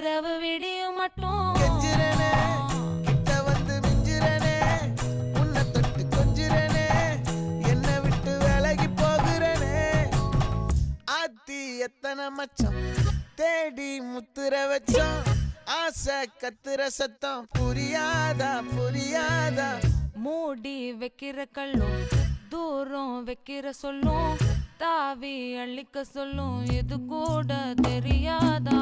இரவு விடியும் மட்டும் கெஞ்சிரனே கிட்ட வந்து மிஞ்சிரனே உன்னை தொட்டு கொஞ்சிரனே என்னை விட்டு விலகி போகிறனே ஆத்தி எத்தனை மச்சம் தேடி முத்துற வச்சோம் ஆசை கத்துற சத்தம் புரியாதா புரியாதா மூடி வைக்கிற கல்லும் தூரம் வைக்கிற சொல்லும் தாவி அள்ளிக்க சொல்லும் இது கூட தெரியாதா